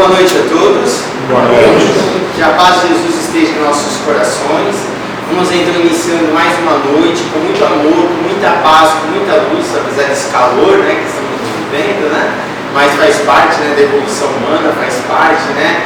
Boa noite a todos. Boa noite. Que a paz de Jesus esteja em nossos corações. Vamos então iniciando mais uma noite com muito amor, com muita paz, com muita luz, apesar desse calor, né, que estamos vivendo, né? Mas faz parte, né, da evolução humana, faz parte, né,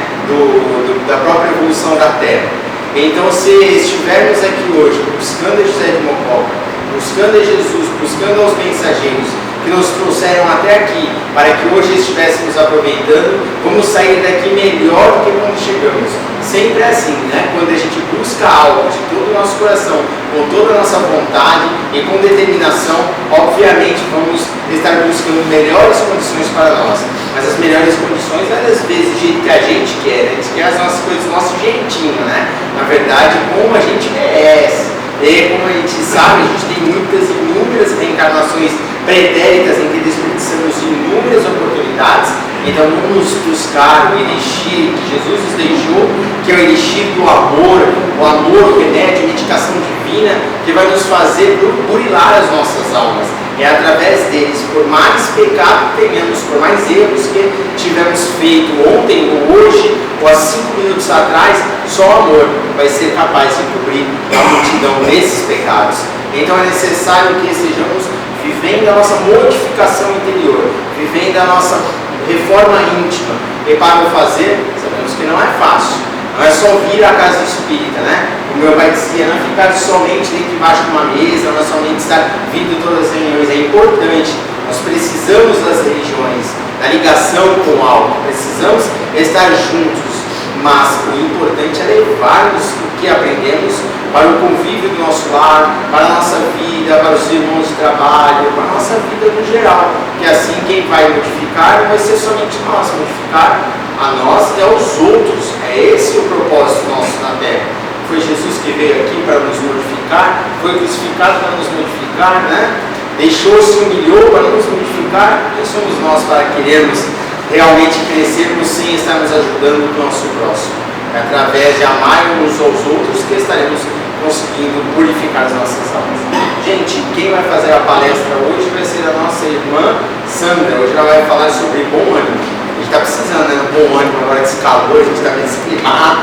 da própria evolução da Terra. Então, se estivermos aqui hoje buscando a José de Mococa, buscando a Jesus, buscando aos mensageiros que nos trouxeram até aqui, para que hoje estivéssemos aproveitando, vamos sair daqui melhor do que quando chegamos. Sempre é assim, né? Quando a gente busca algo de todo o nosso coração, com toda a nossa vontade e com determinação, obviamente vamos estar buscando melhores condições para nós. Mas as melhores condições, às vezes, do jeito que a gente quer, a gente quer as nossas coisas do nosso jeitinho, né? Na verdade, como a gente merece. E como a gente sabe, a gente tem muitas e inúmeras reencarnações pretéritas em que desperdiçamos inúmeras oportunidades. Então vamos buscar o elixir que Jesus nos deixou, que é o elixir do amor, o amor, o remédio, a medicação divina, que vai nos fazer burilar as nossas almas. É através deles, por mais pecado que tenhamos, por mais erros que tivemos feito ontem ou hoje, ou há 5 minutos atrás, só o amor vai ser capaz de cobrir a multidão desses pecados. Então é necessário que estejamos vivendo a nossa mortificação interior, vivendo a nossa reforma íntima. E para o fazer, sabemos que não é fácil. Não é só vir à casa espírita, né? O meu pai dizia, não ficar somente dentro debaixo de uma mesa, não é somente estar vindo todas as reuniões. É importante, nós precisamos das religiões, da ligação com o alto, precisamos estar juntos, mas o importante é levarmos o que aprendemos para o convívio do nosso lar, para a nossa vida, para os irmãos de trabalho, para a nossa vida no geral, que assim quem vai modificar não vai ser somente nós, modificar a nós e aos outros. É esse o propósito nosso na Terra. Foi Jesus que veio aqui para nos modificar, foi crucificado para nos modificar, né? Deixou-se, humilhou para nos modificar. Quem somos nós para querermos realmente crescermos sem estarmos ajudando o nosso próximo? É através de amar uns aos outros que estaremos conseguindo purificar as nossas almas. Gente, quem vai fazer a palestra hoje vai ser a nossa irmã Sandra. Hoje ela vai falar sobre bom ânimo. A gente está precisando, né? Bom ânimo agora desse calor, a gente está meio desclimado.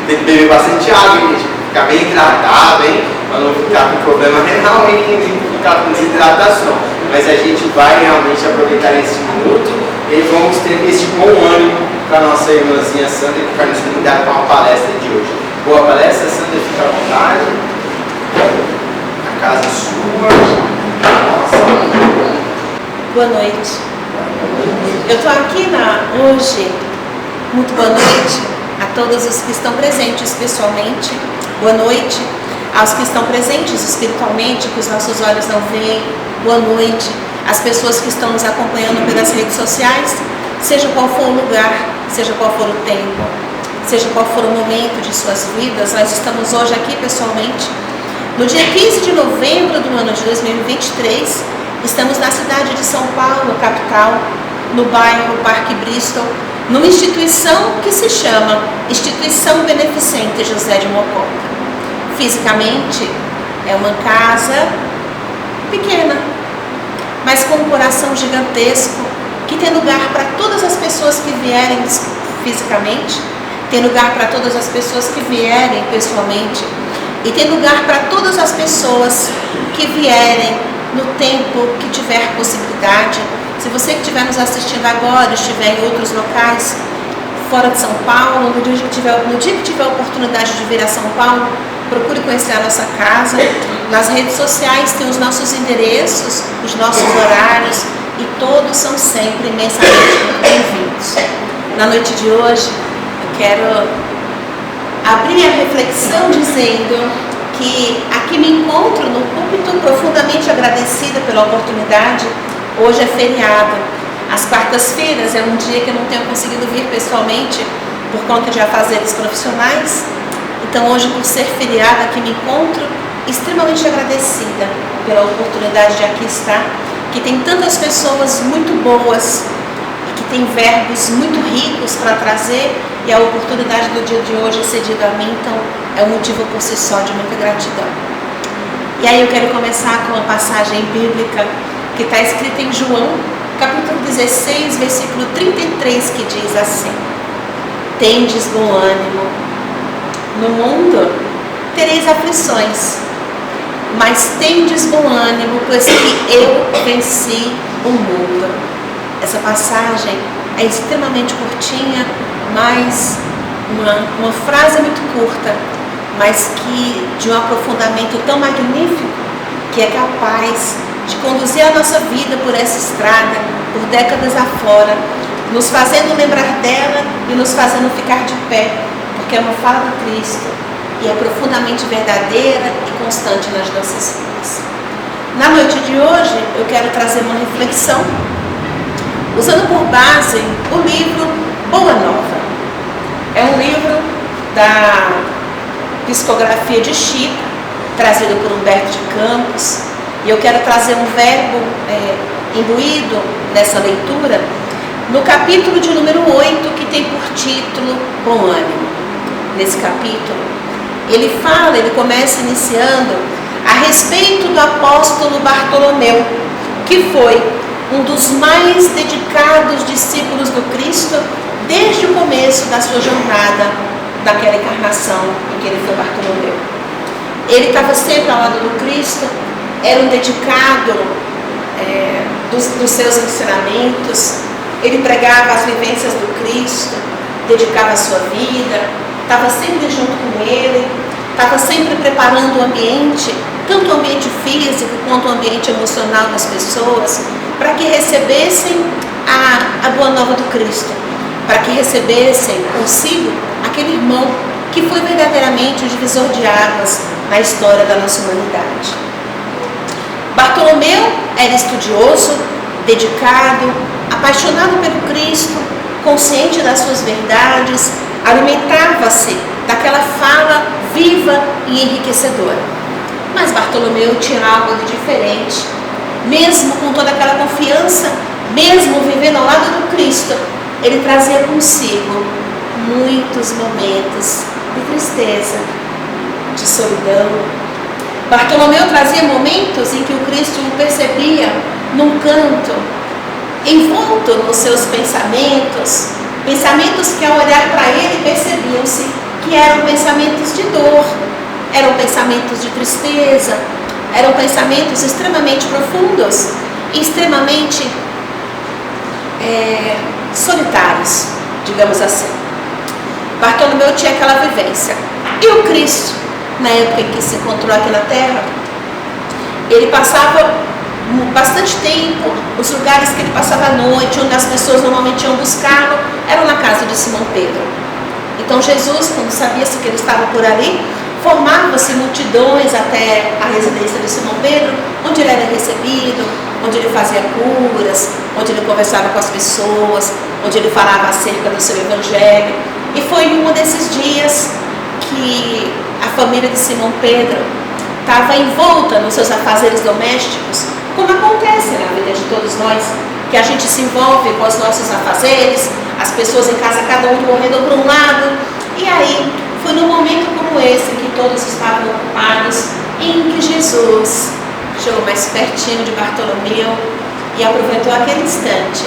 Tem que beber bastante água, hein, gente? Ficar bem hidratado, hein? Para não ficar com problema renal, hein? Não ficar com desidratação. Mas a gente vai realmente aproveitar esse minuto e vamos ter esse bom ânimo para a nossa irmãzinha Sandra, que vai nos brindar com a palestra de hoje. Boa palestra, Sandra, fica à vontade. A casa é sua. Nossa. Boa noite. Eu estou aqui hoje. Muito boa noite a todos os que estão presentes pessoalmente. Boa noite aos que estão presentes espiritualmente, que os nossos olhos não veem. Boa noite às pessoas que estão nos acompanhando pelas redes sociais, seja qual for o lugar, seja qual for o tempo, seja qual for o momento de suas vidas. Nós estamos hoje aqui pessoalmente, no dia 15 de novembro do ano de 2023, estamos na cidade de São Paulo, capital, no bairro Parque Bristol, numa instituição que se chama Instituição Beneficente José de Mococa. Fisicamente, é uma casa pequena, mas com um coração gigantesco, que tem lugar para todas as pessoas que vierem fisicamente, tem lugar para todas as pessoas que vierem pessoalmente, e tem lugar para todas as pessoas que vierem no tempo que tiver possibilidade. Se você que estiver nos assistindo agora, estiver em outros locais, fora de São Paulo, no dia que tiver a oportunidade de vir a São Paulo, procure conhecer a nossa casa. Nas redes sociais tem os nossos endereços, os nossos horários, e todos são sempre imensamente bem-vindos. Na noite de hoje, eu quero abrir a reflexão dizendo que aqui me encontro no púlpito profundamente agradecida pela oportunidade. Hoje é feriado. As quartas-feiras é um dia que eu não tenho conseguido vir pessoalmente por conta de afazeres profissionais. Então hoje, por ser feriado, aqui me encontro extremamente agradecida pela oportunidade de aqui estar, que tem tantas pessoas muito boas e que tem verbos muito ricos para trazer, e a oportunidade do dia de hoje cedida a mim, então é um motivo por si só de muita gratidão. E aí eu quero começar com uma passagem bíblica que está escrita em João, capítulo 16, versículo 33, que diz assim: tendes bom ânimo, no mundo tereis aflições, mas tendes bom ânimo, pois que eu venci o mundo. Essa passagem é extremamente curtinha, mas uma frase muito curta, mas que de um aprofundamento tão magnífico, que é capaz de conduzir a nossa vida por essa estrada, por décadas afora, nos fazendo lembrar dela e nos fazendo ficar de pé, porque é uma fala do Cristo e é profundamente verdadeira e constante nas nossas vidas. Na noite de hoje, eu quero trazer uma reflexão, usando por base o livro Boa Nova. É um livro da psicografia de Chico, trazido por Humberto de Campos, e eu quero trazer um verbo imbuído nessa leitura, no capítulo de número 8, que tem por título Bom Ânimo. Nesse capítulo, ele começa iniciando a respeito do apóstolo Bartolomeu, que foi um dos mais dedicados discípulos do Cristo desde o começo da sua jornada, daquela encarnação em que ele foi Bartolomeu. Ele estava sempre ao lado do Cristo, era um dedicado dos seus ensinamentos, ele pregava as vivências do Cristo, dedicava a sua vida, estava sempre junto com ele, estava sempre preparando o ambiente, tanto o ambiente físico quanto o ambiente emocional das pessoas, para que recebessem a boa nova do Cristo, para que recebessem consigo aquele irmão que foi verdadeiramente o divisor de águas na história da nossa humanidade. Bartolomeu era estudioso, dedicado, apaixonado pelo Cristo, consciente das suas verdades, alimentava-se daquela fala viva e enriquecedora. Mas Bartolomeu tinha algo de diferente. Mesmo com toda aquela confiança, mesmo vivendo ao lado do Cristo, ele trazia consigo muitos momentos de tristeza, de solidão. Bartolomeu trazia momentos em que o Cristo o percebia num canto, envolto nos seus pensamentos que ao olhar para ele percebiam-se que eram pensamentos de dor, eram pensamentos de tristeza, eram pensamentos extremamente profundos e extremamente solitários, digamos assim. Bartolomeu tinha aquela vivência. E o Cristo, na época em que se encontrou aqui na Terra, ele passava bastante tempo, os lugares que ele passava à noite, onde as pessoas normalmente iam buscá-lo, eram na casa de Simão Pedro. Então Jesus, quando sabia-se que ele estava por ali, formava-se multidões até a residência de Simão Pedro, onde ele era recebido, onde ele fazia curas, onde ele conversava com as pessoas, onde ele falava acerca do seu evangelho. E foi em um desses dias que a família de Simão Pedro estava envolta nos seus afazeres domésticos, como acontece na vida de todos nós, que a gente se envolve com os nossos afazeres, as pessoas em casa, cada um correndo para um lado, e aí foi num momento como esse, que todos estavam ocupados, em que Jesus chegou mais pertinho de Bartolomeu e aproveitou aquele instante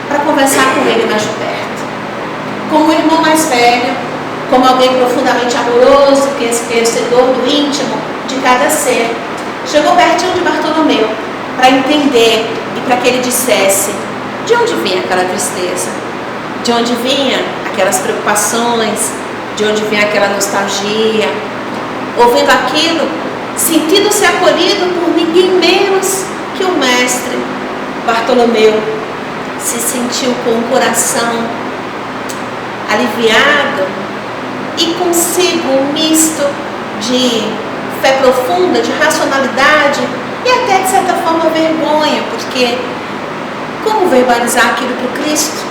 para conversar com ele mais de perto. Como o irmão mais velho, como alguém profundamente amoroso, que é esquecedor do íntimo de cada ser, chegou pertinho de Bartolomeu para entender e para que ele dissesse de onde vinha aquela tristeza, de onde vinha aquelas preocupações, de onde vinha aquela nostalgia. Ouvindo aquilo, sentindo-se acolhido por ninguém menos que o mestre, Bartolomeu se sentiu com o coração aliviado e consigo um misto de fé profunda, de racionalidade e até de certa forma vergonha, porque como verbalizar aquilo para o Cristo?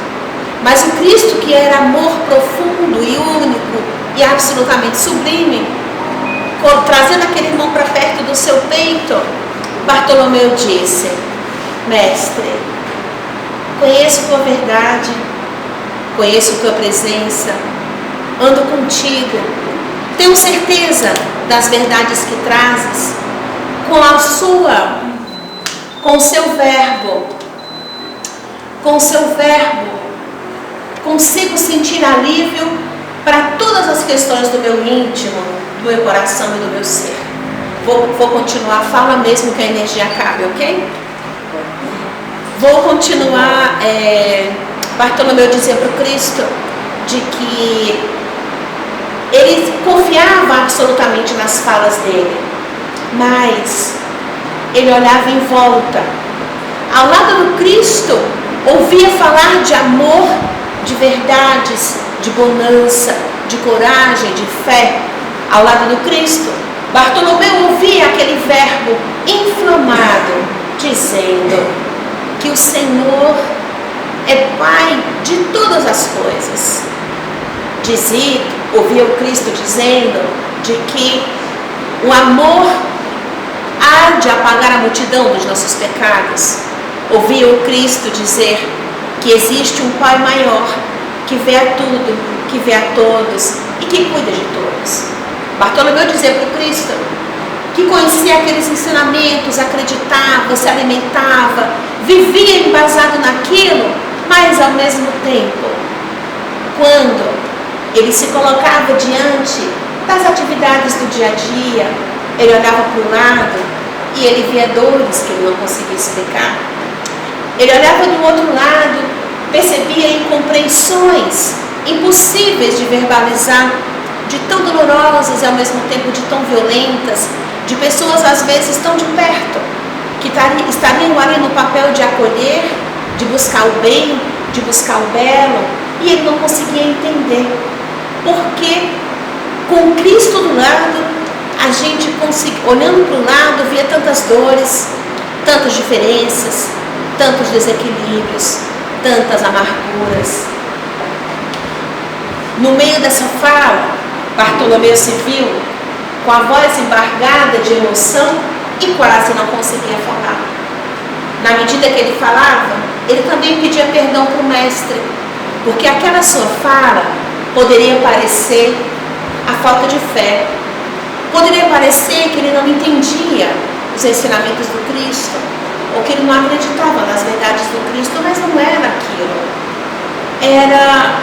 Mas o Cristo, que era amor profundo e único e absolutamente sublime, trazendo aquele irmão para perto do seu peito, Bartolomeu disse: Mestre, conheço tua verdade, conheço tua presença, ando contigo, tenho certeza das verdades que trazes, com o seu verbo, com o seu verbo, consigo sentir alívio para todas as questões do meu íntimo, do meu coração e do meu ser. Vou continuar, fala mesmo que a energia acabe, ok? Vou continuar. Bartolomeu dizia para o Cristo de que ele confiava absolutamente nas falas dele, mas ele olhava em volta. Ao lado do Cristo, ouvia falar de amor, de verdades, de bonança, de coragem, de fé. Ao lado do Cristo, Bartolomeu ouvia aquele verbo inflamado, dizendo que o Senhor é Pai de todas as coisas. Ouvia o Cristo dizendo de que o amor há de apagar a multidão dos nossos pecados. Ouvia o Cristo dizer que existe um Pai maior, que vê a tudo, que vê a todos e que cuida de todos. Bartolomeu dizia para o Cristo que conhecia aqueles ensinamentos, acreditava, se alimentava, vivia embasado naquilo, mas ao mesmo tempo, quando ele se colocava diante das atividades do dia a dia, ele olhava para o lado e ele via dores que ele não conseguia explicar. Ele olhava do outro lado, percebia incompreensões impossíveis de verbalizar, de tão dolorosas e ao mesmo tempo de tão violentas, de pessoas às vezes tão de perto, que estariam ali no papel de acolher, de buscar o bem, de buscar o belo, e ele não conseguia entender. Porque com Cristo do lado, a gente olhando para o lado, via tantas dores, tantas diferenças, tantos desequilíbrios, tantas amarguras. No meio dessa fala, Bartolomeu se viu com a voz embargada de emoção e quase não conseguia falar. Na medida que ele falava, ele também pedia perdão para o mestre, porque aquela sua fala poderia parecer a falta de fé, poderia parecer que ele não entendia os ensinamentos do Cristo, ou que ele não acreditava nas verdades do Cristo, mas não era aquilo. Era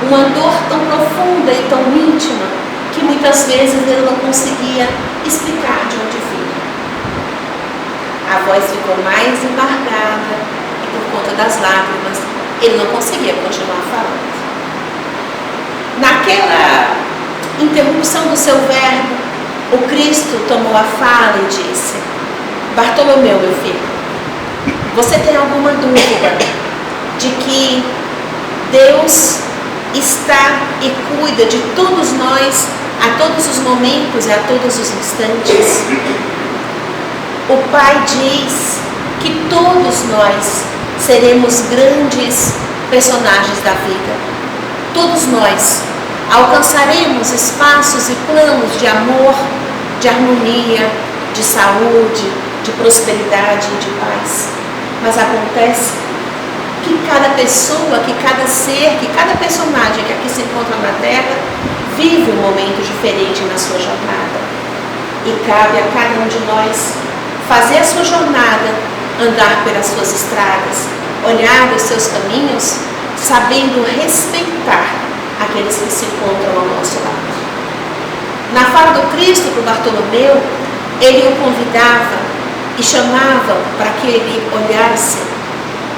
uma dor tão profunda e tão íntima que muitas vezes ele não conseguia explicar de onde vinha. A voz ficou mais embargada e por conta das lágrimas ele não conseguia continuar falando. Naquela interrupção do seu verbo, o Cristo tomou a fala e disse: Bartolomeu, meu filho, você tem alguma dúvida de que Deus está e cuida de todos nós a todos os momentos e a todos os instantes? O Pai diz que todos nós seremos grandes personagens da vida. Todos nós alcançaremos espaços e planos de amor, de harmonia, de saúde, de prosperidade e de paz. Mas acontece que cada pessoa, que cada ser, que cada personagem que aqui se encontra na Terra vive um momento diferente na sua jornada. E cabe a cada um de nós fazer a sua jornada, andar pelas suas estradas, olhar os seus caminhos, sabendo respeitar aqueles que se encontram ao nosso lado. Na fala do Cristo para o Bartolomeu, ele o convidava e chamava para que ele olhasse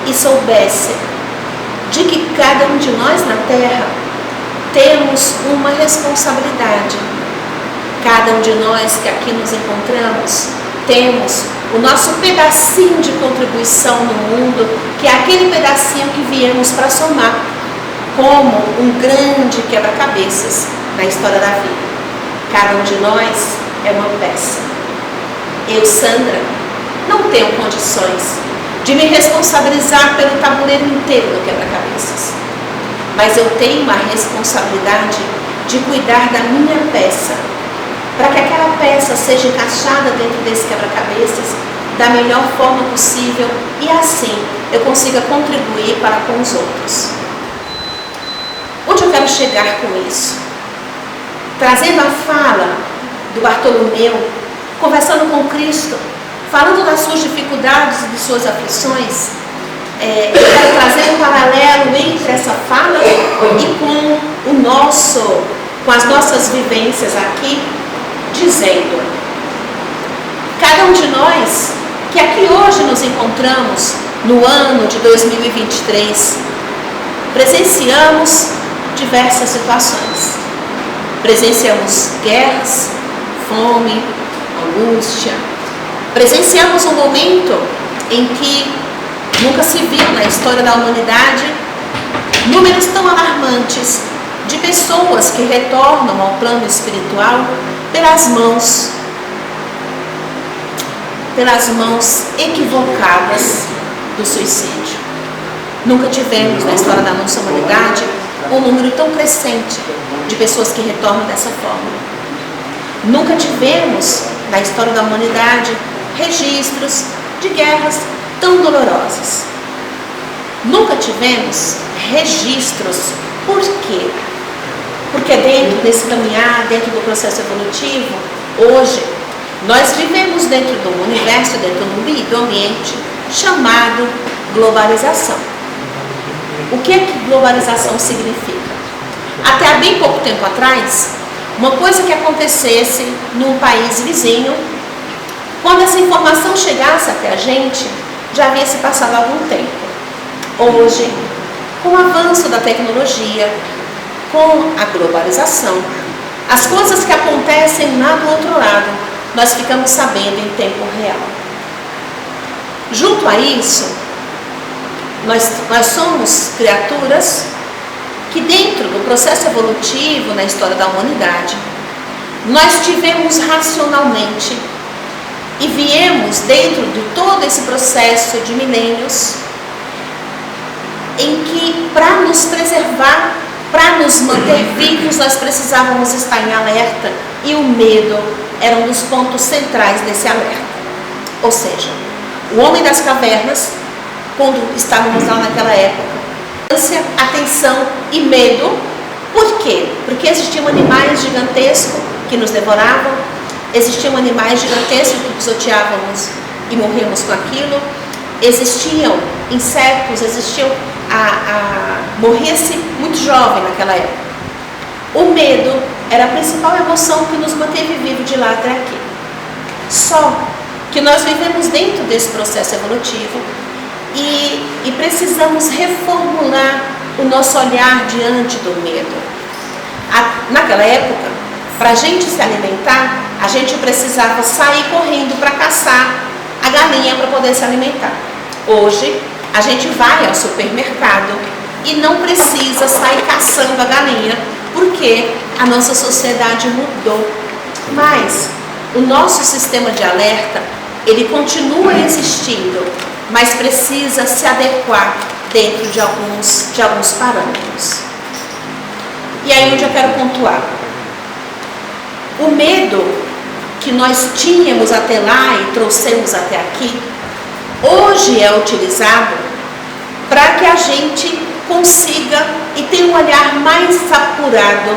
e soubesse de que cada um de nós na Terra temos uma responsabilidade. Cada um de nós que aqui nos encontramos temos o nosso pedacinho de contribuição no mundo, que é aquele pedacinho que viemos para somar, como um grande quebra-cabeças na história da vida. Cada um de nós é uma peça. Eu, Sandra, não tenho condições de me responsabilizar pelo tabuleiro inteiro do quebra-cabeças, mas eu tenho uma responsabilidade de cuidar da minha peça, para que aquela peça seja encaixada dentro desse quebra-cabeças da melhor forma possível e assim eu consiga contribuir para com os outros. Onde eu quero chegar com isso? Trazendo a fala do Bartolomeu, conversando com Cristo, falando das suas dificuldades e de suas aflições, eu quero trazer um paralelo entre essa fala e com as nossas vivências aqui, dizendo: cada um de nós que aqui hoje nos encontramos no ano de 2023, presenciamos diversas situações. Presenciamos guerras, fome, angústia. Presenciamos um momento em que nunca se viu na história da humanidade números tão alarmantes de pessoas que retornam ao plano espiritual pelas mãos equivocadas do suicídio. Nunca tivemos na história da nossa humanidade um número tão crescente de pessoas que retornam dessa forma. Nunca tivemos na história da humanidade registros de guerras tão dolorosas. Nunca tivemos registros. Por quê? Porque dentro desse caminhar, dentro do processo evolutivo, hoje, nós vivemos dentro de um universo, dentro do ambiente chamado globalização. O que é que globalização significa? Até há bem pouco tempo atrás, uma coisa que acontecesse num país vizinho, quando essa informação chegasse até a gente, já havia se passado algum tempo. Hoje, com o avanço da tecnologia, com a globalização, as coisas que acontecem lá do outro lado, nós ficamos sabendo em tempo real. Junto a isso, nós somos criaturas que dentro do processo evolutivo na história da humanidade, nós tivemos racionalmente e viemos dentro de todo esse processo de milênios em que, para nos preservar, para nos manter vivos, nós precisávamos estar em alerta, e o medo era um dos pontos centrais desse alerta. Ou seja, o homem das cavernas, quando estávamos lá naquela época, atenção e medo. Por quê? Porque existiam animais gigantescos que nos devoravam, existiam animais gigantescos que pisoteávamos e morríamos com aquilo, existiam insetos, morria-se muito jovem naquela época. O medo era a principal emoção que nos manteve vivos de lá até aqui. Só que nós vivemos dentro desse processo evolutivo e precisamos reformular o nosso olhar diante do medo. Naquela época, para a gente se alimentar, a gente precisava sair correndo para caçar a galinha para poder se alimentar. Hoje, a gente vai ao supermercado e não precisa sair caçando a galinha, porque a nossa sociedade mudou. Mas o nosso sistema de alerta, ele continua existindo, mas precisa se adequar dentro de alguns parâmetros. E aí onde eu quero pontuar. O medo que nós tínhamos até lá e trouxemos até aqui, hoje é utilizado para que a gente consiga e tenha um olhar mais apurado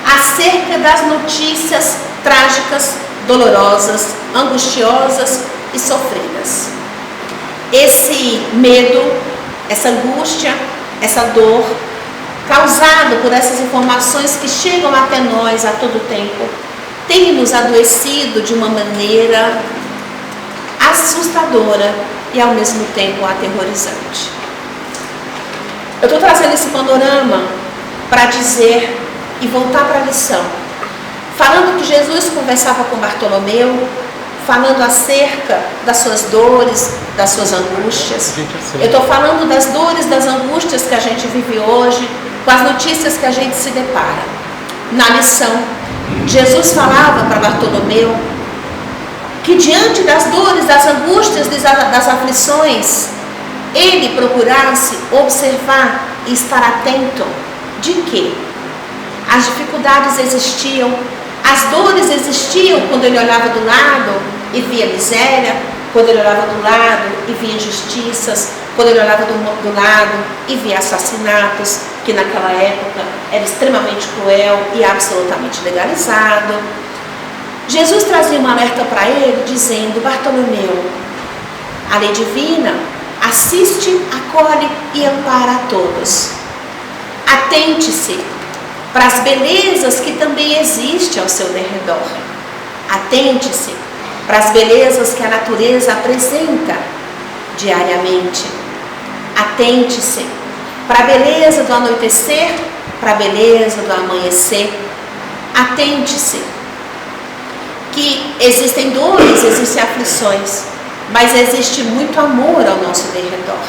acerca das notícias trágicas, dolorosas, angustiosas e sofridas. Esse medo, essa angústia, essa dor, causado por essas informações que chegam até nós a todo tempo, tem nos adoecido de uma maneira assustadora e ao mesmo tempo aterrorizante. Eu estou trazendo esse panorama para dizer e voltar para a lição, falando que Jesus conversava com Bartolomeu, falando acerca das suas dores, das suas angústias. Eu estou falando das dores, das angústias que a gente vive hoje, com as notícias que a gente se depara. Na lição, Jesus falava para Bartolomeu que diante das dores, das angústias, das aflições, ele procurasse observar e estar atento de que as dificuldades existiam, as dores existiam quando ele olhava do lado e via miséria, quando ele olhava do lado e via injustiças, quando ele olhava do lado e via assassinatos, que naquela época era extremamente cruel e absolutamente legalizado. Jesus trazia um alerta para ele, dizendo: Bartolomeu, a lei divina, assiste, acolhe e ampara a todos. Atente-se para as belezas que também existem ao seu derredor. Atente-se para as belezas que a natureza apresenta diariamente. Atente-se para a beleza do anoitecer, para a beleza do amanhecer. Atente-se que existem dores, existem aflições, mas existe muito amor ao nosso derredor.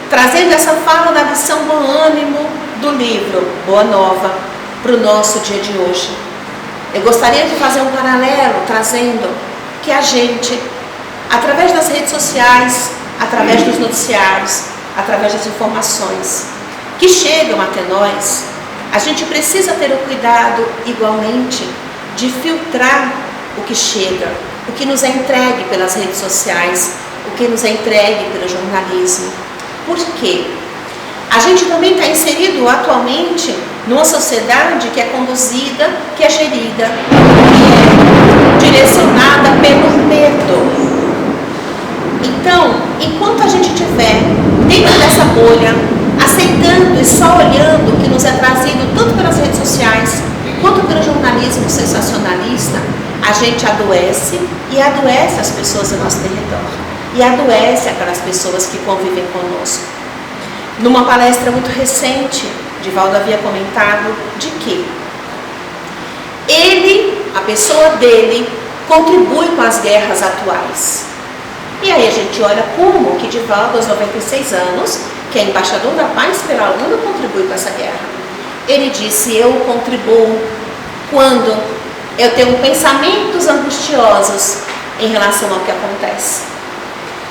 Trazendo essa fala da lição Bom Ânimo do livro Boa Nova para o nosso dia de hoje. Eu gostaria de fazer um paralelo trazendo que a gente, através das redes sociais, através dos noticiários, através das informações que chegam até nós, a gente precisa ter o cuidado igualmente de filtrar o que chega, o que nos é entregue pelas redes sociais, o que nos é entregue pelo jornalismo. Por quê? A gente também está inserido atualmente numa sociedade que é conduzida, que é gerida, que é direcionada pelo medo. Então, enquanto a gente estiver dentro dessa bolha, aceitando e só olhando o que nos é trazido tanto pelas redes sociais, quanto pelo jornalismo sensacionalista, a gente adoece e adoece as pessoas ao nosso derredor. E adoece aquelas pessoas que convivem conosco. Numa palestra muito recente, Divaldo havia comentado de que ele, a pessoa dele, contribui com as guerras atuais. E aí a gente olha como que Divaldo, aos 96 anos, que é embaixador da paz pela ONU, contribui com essa guerra. Ele disse: eu contribuo quando eu tenho pensamentos angustiosos em relação ao que acontece.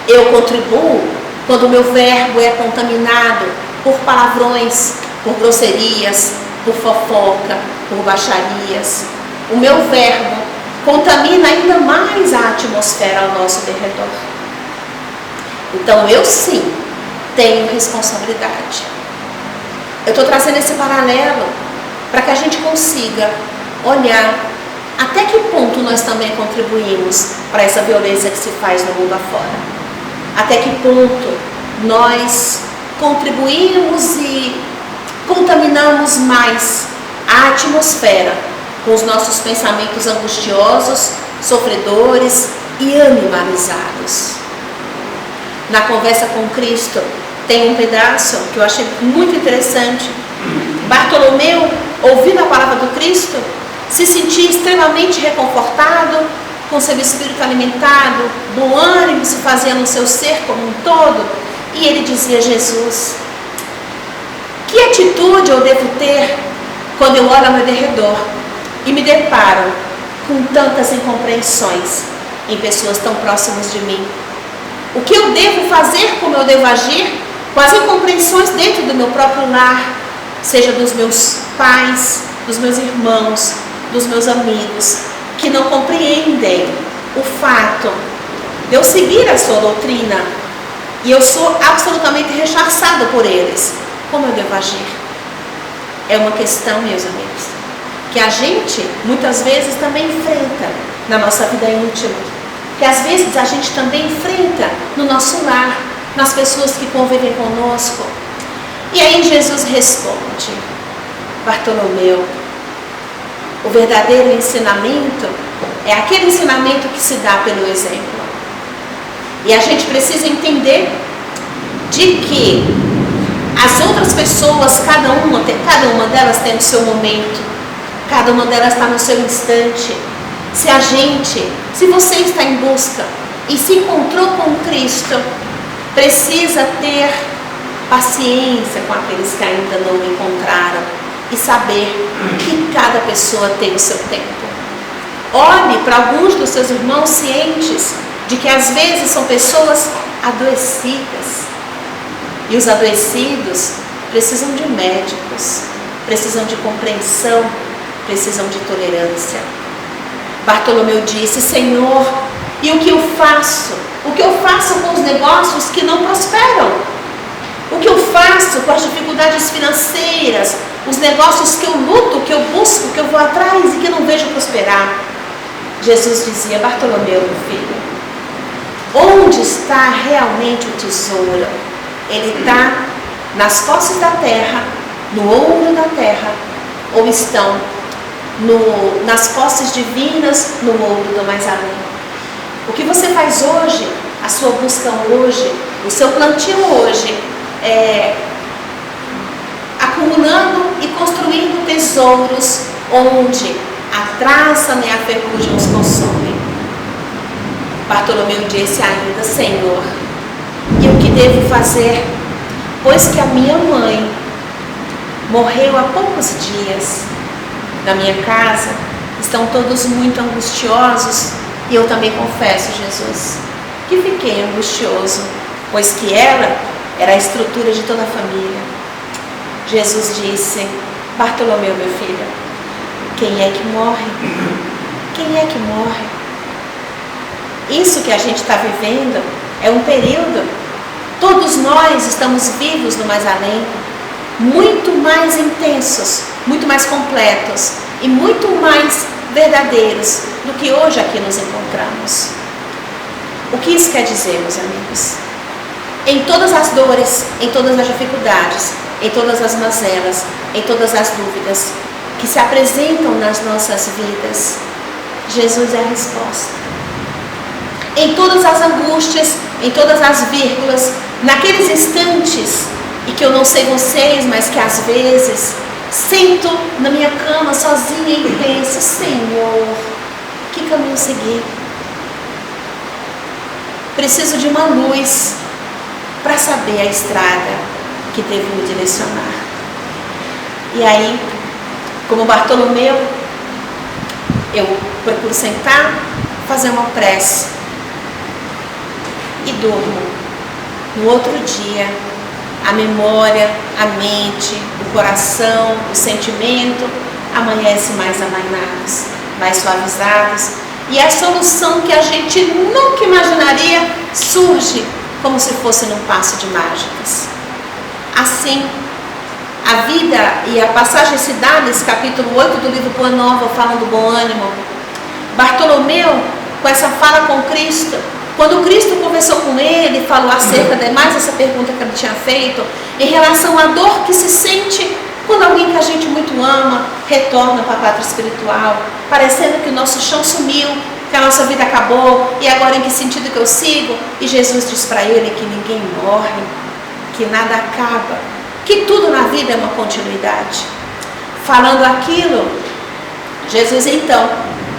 Eu contribuo quando o meu verbo é contaminado por palavrões, por grosserias, por fofoca, por baixarias. O meu verbo contamina ainda mais a atmosfera ao nosso derredor. Então eu sim tenho responsabilidade. Eu estou trazendo esse paralelo para que a gente consiga olhar até que ponto nós também contribuímos para essa violência que se faz no mundo afora. Até que ponto nós contribuímos e contaminamos mais a atmosfera com os nossos pensamentos angustiosos, sofredores e animalizados. Na conversa com Cristo tem um pedaço que eu achei muito interessante. Bartolomeu, ouvindo a palavra do Cristo, se sentia extremamente reconfortado, com seu espírito alimentado, bom ânimo se fazia no seu ser como um todo, e ele dizia: Jesus, que atitude eu devo ter quando eu olho ao meu derredor e me deparo com tantas incompreensões em pessoas tão próximas de mim? O que eu devo fazer, como eu devo agir com as incompreensões dentro do meu próprio lar, seja dos meus pais, dos meus irmãos, dos meus amigos, que não compreendem o fato de eu seguir a sua doutrina e eu sou absolutamente rechaçado por eles. Como eu devo agir? É uma questão, meus amigos, que a gente muitas vezes também enfrenta na nossa vida íntima, que às vezes a gente também enfrenta no nosso lar, nas pessoas que convivem conosco. E aí Jesus responde: Bartolomeu, o verdadeiro ensinamento é aquele ensinamento que se dá pelo exemplo. E a gente precisa entender de que as outras pessoas, cada uma delas tem o seu momento, cada uma delas está no seu instante. Se você está em busca e se encontrou com Cristo, precisa ter paciência com aqueles que ainda não o encontraram e saber que cada pessoa tem o seu tempo. Olhe para alguns dos seus irmãos cientes de que às vezes são pessoas adoecidas. E os adoecidos precisam de médicos, precisam de compreensão, precisam de tolerância. Bartolomeu disse: Senhor, e o que eu faço? O que eu faço com os negócios que não prosperam? O que eu faço com as dificuldades financeiras, os negócios que eu luto, que eu busco, que eu vou atrás e que não vejo prosperar? Jesus dizia: Bartolomeu, meu filho, Onde está realmente o tesouro? Ele está nas posses da terra, no ouro da terra, ou estão nas posses divinas, no ouro do mais além? O que você faz hoje, a sua busca hoje, o seu plantio hoje, é acumulando e construindo tesouros onde a traça nem a ferrugem os consomem. Bartolomeu disse ainda: Senhor, e o que devo fazer? Pois que a minha mãe morreu há poucos dias. Na minha casa estão todos muito angustiosos, e eu também confesso, Jesus, que fiquei angustioso, pois que ela era a estrutura de toda a família. Jesus disse: Bartolomeu, meu filho, quem é que morre? Quem é que morre? Isso que a gente está vivendo é um período, todos nós estamos vivos no mais além, muito mais intensos, muito mais completos e muito mais verdadeiros do que hoje aqui nos encontramos. O que isso quer dizer, meus amigos? Em todas as dores, em todas as dificuldades, em todas as mazelas, em todas as dúvidas que se apresentam nas nossas vidas, Jesus é a resposta. Em todas as angústias, em todas as vírgulas, naqueles instantes, e que eu não sei vocês, mas que às vezes sento na minha cama sozinha e penso: Senhor, que caminho seguir? Preciso de uma luz para saber a estrada que devo me direcionar. E aí, como Bartolomeu, eu procuro sentar, fazer uma prece e durmo. No outro dia, a memória, a mente, o coração, o sentimento amanhecem mais amainados, mais suavizados, e a solução que a gente nunca imaginaria surge como se fosse num passo de mágicas. Assim, a vida e a passagem se dá nesse capítulo 8 do livro Boa Nova, falam do bom ânimo. Bartolomeu, com essa fala com Cristo, quando Cristo conversou com ele, falou acerca de mais essa pergunta que ele tinha feito, em relação à dor que se sente quando alguém que a gente muito ama retorna para a pátria espiritual, parecendo que o nosso chão sumiu, que a nossa vida acabou, e agora em que sentido que eu sigo? E Jesus diz para ele que ninguém morre, que nada acaba, que tudo na vida é uma continuidade. Falando aquilo, Jesus então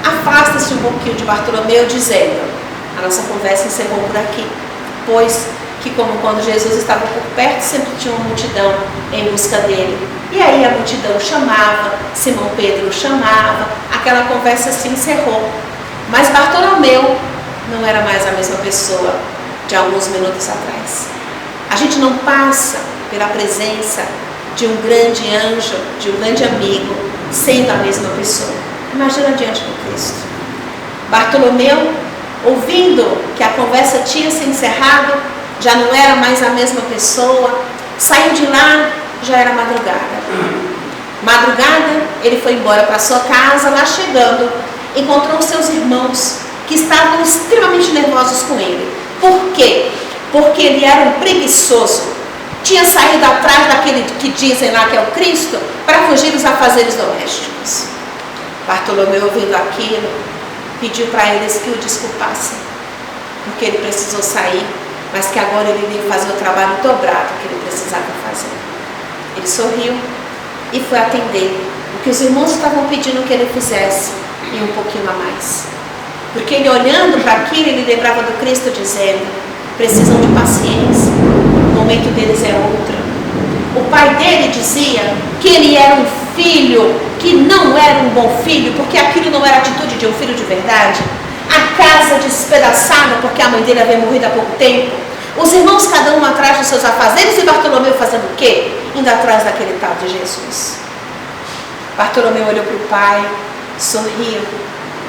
afasta-se um pouquinho de Bartolomeu, dizendo: a nossa conversa encerrou por aqui, pois que como quando Jesus estava por perto, sempre tinha uma multidão em busca dele. E aí a multidão chamava, Simão Pedro chamava, aquela conversa se encerrou. Mas Bartolomeu não era mais a mesma pessoa de alguns minutos atrás. A gente não passa pela presença de um grande anjo, de um grande amigo, sendo a mesma pessoa. Imagina diante do Cristo. Bartolomeu, ouvindo que a conversa tinha se encerrado, já não era mais a mesma pessoa, saiu de lá, já era madrugada. Madrugada, ele foi embora para sua casa, lá chegando, encontrou seus irmãos, que estavam extremamente nervosos com ele. Por quê? Porque ele era um preguiçoso, tinha saído atrás daquele que dizem lá que é o Cristo, para fugir dos afazeres domésticos. Bartolomeu, ouvindo aquilo, pediu para eles que o desculpassem, porque ele precisou sair, mas que agora ele iria fazer o trabalho dobrado que ele precisava fazer. Ele sorriu e foi atender o que os irmãos estavam pedindo que ele fizesse, e um pouquinho a mais. Porque ele, olhando para aquilo, ele lembrava do Cristo dizendo: precisam de paciência, o momento deles é outro. O pai dele dizia que ele era um filho que não era um bom filho, porque aquilo não era a atitude de um filho de verdade. A casa despedaçada porque a mãe dele havia morrido há pouco tempo. Os irmãos cada um atrás dos seus afazeres, e Bartolomeu fazendo o quê? Indo atrás daquele tal de Jesus. Bartolomeu olhou para o pai, sorriu,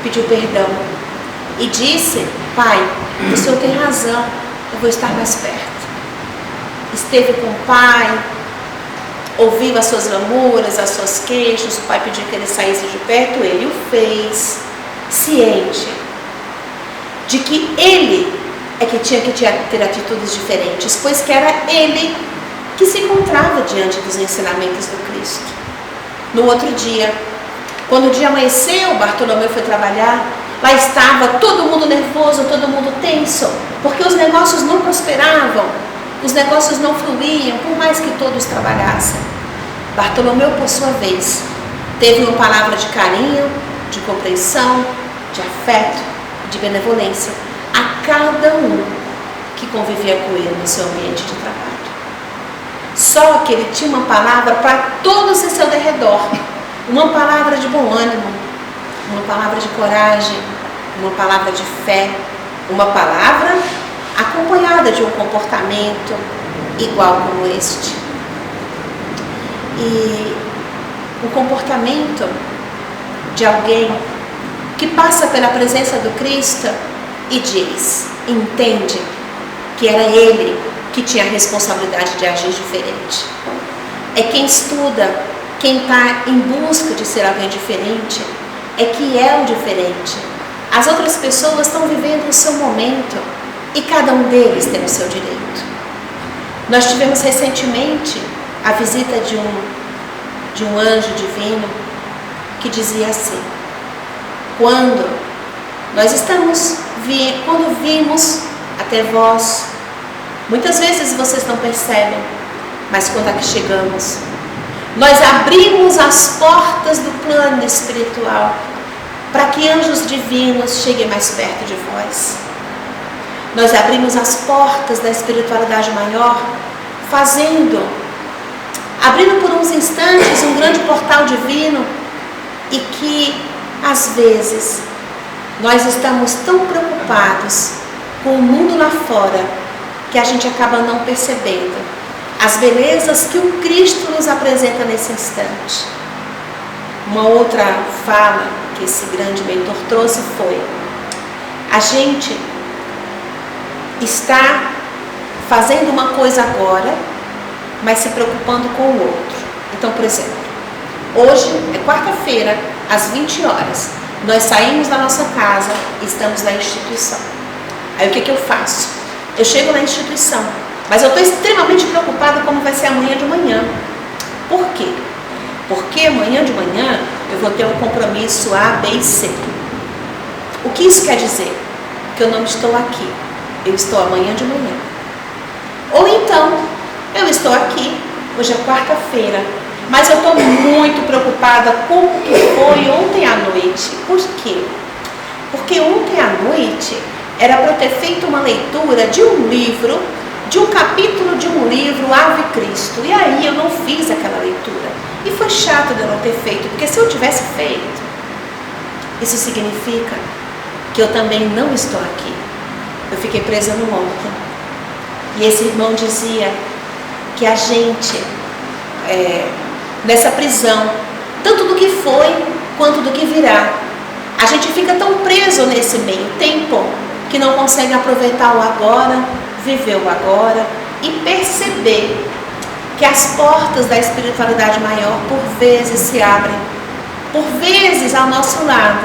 pediu perdão e disse: pai, o senhor tem razão, eu vou estar mais perto. Esteve com o pai, ouviu as suas lamuras, as suas queixas. O pai pediu que ele saísse de perto, ele o fez, ciente de que ele é que tinha que ter atitudes diferentes, pois que era ele que se encontrava diante dos ensinamentos do Cristo. No outro dia, quando o dia amanheceu, Bartolomeu foi trabalhar. Lá estava todo mundo nervoso, todo mundo tenso, porque os negócios não prosperavam, os negócios não fluíam, por mais que todos trabalhassem. Bartolomeu, por sua vez, teve uma palavra de carinho, de compreensão, de afeto, de benevolência a cada um que convivia com ele no seu ambiente de trabalho. Só que ele tinha uma palavra para todos em seu derredor, uma palavra de bom ânimo, uma palavra de coragem, uma palavra de fé, uma palavra acompanhada de um comportamento igual como este. E o comportamento de alguém que passa pela presença do Cristo e diz, entende que era ele que tinha a responsabilidade de agir diferente. É quem estuda, quem está em busca de ser alguém diferente, é que é o diferente. As outras pessoas estão vivendo o seu momento e cada um deles tem o seu direito. Nós tivemos recentemente a visita de um anjo divino que dizia assim: quando vimos até vós, muitas vezes vocês não percebem, mas quando aqui chegamos, nós abrimos as portas do plano espiritual para que anjos divinos cheguem mais perto de vós. Nós abrimos as portas da espiritualidade maior, abrindo por uns instantes um grande portal divino, e que às vezes nós estamos tão preocupados com o mundo lá fora que a gente acaba não percebendo as belezas que o Cristo nos apresenta nesse instante. Uma outra fala que esse grande mentor trouxe foi: a gente está fazendo uma coisa agora, mas se preocupando com o outro. Então, por exemplo, hoje é quarta-feira, às 20 horas, nós saímos da nossa casa e estamos na instituição. Aí o que eu faço? Eu chego na instituição, mas eu estou extremamente preocupada como vai ser amanhã de manhã. Por quê? Porque amanhã de manhã eu vou ter um compromisso A, B e C. O que isso quer dizer? Que eu não estou aqui, eu estou amanhã de manhã. Ou então, eu estou aqui, hoje é quarta-feira, mas eu estou muito preocupada com o que foi ontem à noite. Por quê? Porque ontem à noite era para eu ter feito uma leitura de um livro, de um capítulo de um livro, Ave Cristo. E aí eu não fiz aquela leitura. E foi chato de eu não ter feito, porque se eu tivesse feito, isso significa que eu também não estou aqui. Eu fiquei presa no ontem. E esse irmão dizia que a gente, nessa prisão, tanto do que foi quanto do que virá, a gente fica tão preso nesse meio tempo que não consegue aproveitar o agora, viver o agora e perceber que as portas da espiritualidade maior por vezes se abrem, por vezes ao nosso lado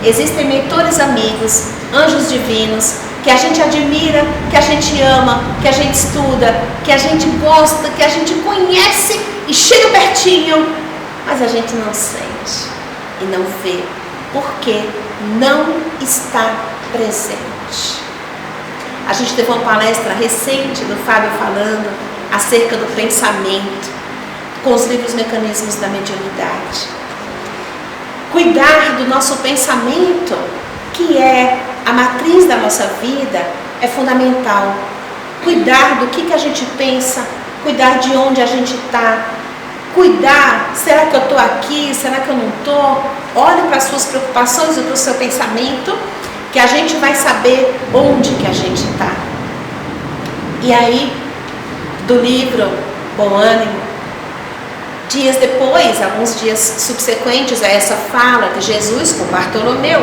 existem mentores amigos, anjos divinos, que a gente admira, que a gente ama, que a gente estuda, que a gente gosta, que a gente conhece e chega pertinho, mas a gente não sente e não vê, porque não está presente. A gente teve uma palestra recente do Fábio falando acerca do pensamento, com os livros Mecanismos da Mediunidade. Cuidar do nosso pensamento, que é a matriz da nossa vida, é fundamental. Cuidar do que a gente pensa, cuidar de onde a gente está, cuidar, será que eu estou aqui, será que eu não estou? Olhe para as suas preocupações e para o seu pensamento, que a gente vai saber onde que a gente está. E aí, do livro Bom Ânimo, dias depois, alguns dias subsequentes a essa fala de Jesus com Bartolomeu,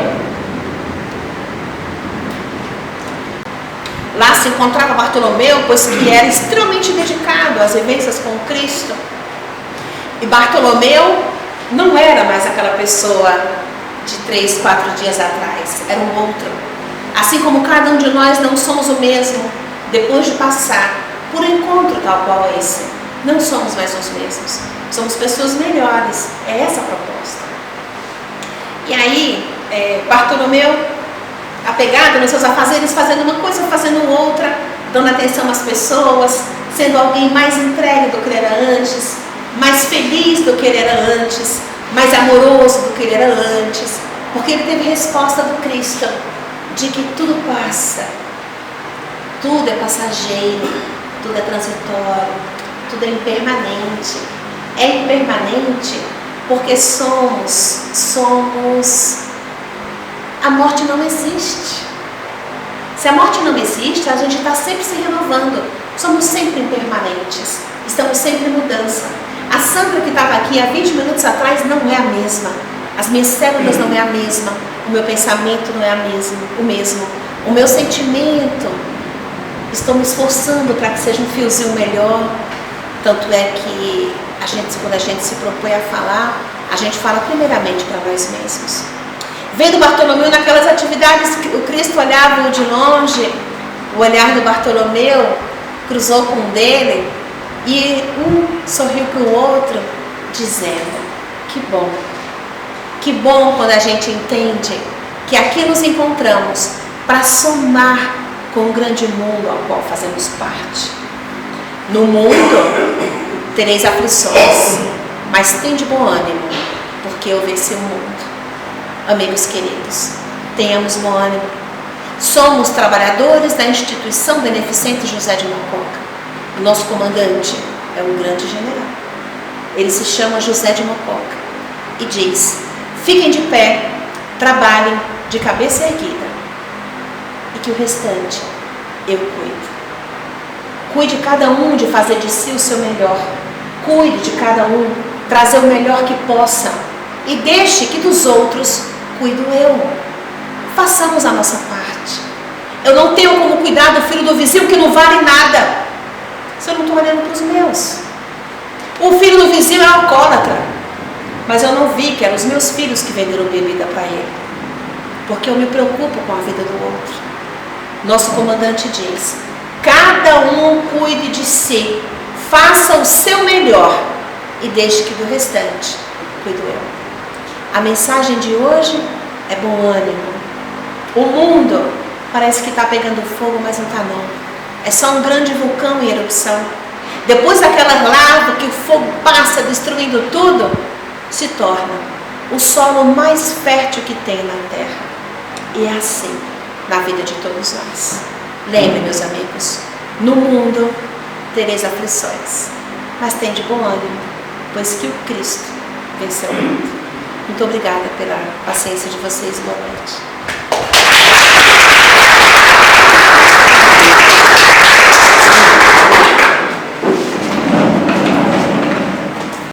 lá se encontrava Bartolomeu, pois que era extremamente dedicado às vivências com Cristo. E Bartolomeu não era mais aquela pessoa de 3, 4 dias atrás, era um outro. Assim como cada um de nós não somos o mesmo depois de passar por um encontro tal qual esse. Não somos mais os mesmos. Somos pessoas melhores. É essa a proposta. E aí, Bartolomeu, apegado nos seus afazeres, fazendo uma coisa, fazendo outra, dando atenção às pessoas, sendo alguém mais entregue do que ele era antes, mais feliz do que ele era antes, mais amoroso do que ele era antes, porque ele teve resposta do Cristo, de que tudo passa, tudo é passageiro, tudo é transitório, tudo é impermanente. É impermanente porque a morte não existe. Se a morte não existe, a gente está sempre se renovando, somos sempre impermanentes, estamos sempre em mudança. A Sandra que estava aqui há 20 minutos atrás não é a mesma, as minhas células não é a mesma, o meu pensamento não é o mesmo, o meu sentimento, estou me esforçando para que seja um fiozinho melhor. Tanto é que quando a gente se propõe a falar, a gente fala primeiramente para nós mesmos. Vendo Bartolomeu naquelas atividades, o Cristo olhava de longe, o olhar do Bartolomeu cruzou com o dele, e um sorriu para o outro, dizendo: que bom quando a gente entende que aqui nos encontramos para somar com o grande mundo ao qual fazemos parte. No mundo tereis aflições, mas tende bom ânimo, porque eu venci o mundo. Amigos queridos, tenhamos bom ânimo. Somos trabalhadores da instituição beneficente José de Mococa. O nosso comandante é um grande general. Ele se chama José de Mococa e diz: fiquem de pé, trabalhem de cabeça erguida, e que o restante eu cuido. Cuide cada um de fazer de si o seu melhor. Cuide de cada um trazer o melhor que possa, e deixe que dos outros cuido eu. Façamos a nossa parte. Eu não tenho como cuidar do filho do vizinho que não vale nada se eu não estou olhando para os meus. O filho do vizinho é alcoólatra, mas eu não vi que eram os meus filhos que venderam bebida para ele, porque eu me preocupo com a vida do outro. Nosso comandante diz: cada um cuide de si, faça o seu melhor e deixe que do restante cuido eu. A mensagem de hoje é bom ânimo. O mundo parece que está pegando fogo, mas não está não. É só um grande vulcão em erupção. Depois daquela lava que o fogo passa destruindo tudo, se torna o solo mais fértil que tem na terra. E é assim na vida de todos nós. Lembre, meus amigos, no mundo tereis aflições, mas tende bom ânimo, pois que o Cristo venceu o mundo. Muito obrigada pela paciência de vocês. Boa noite.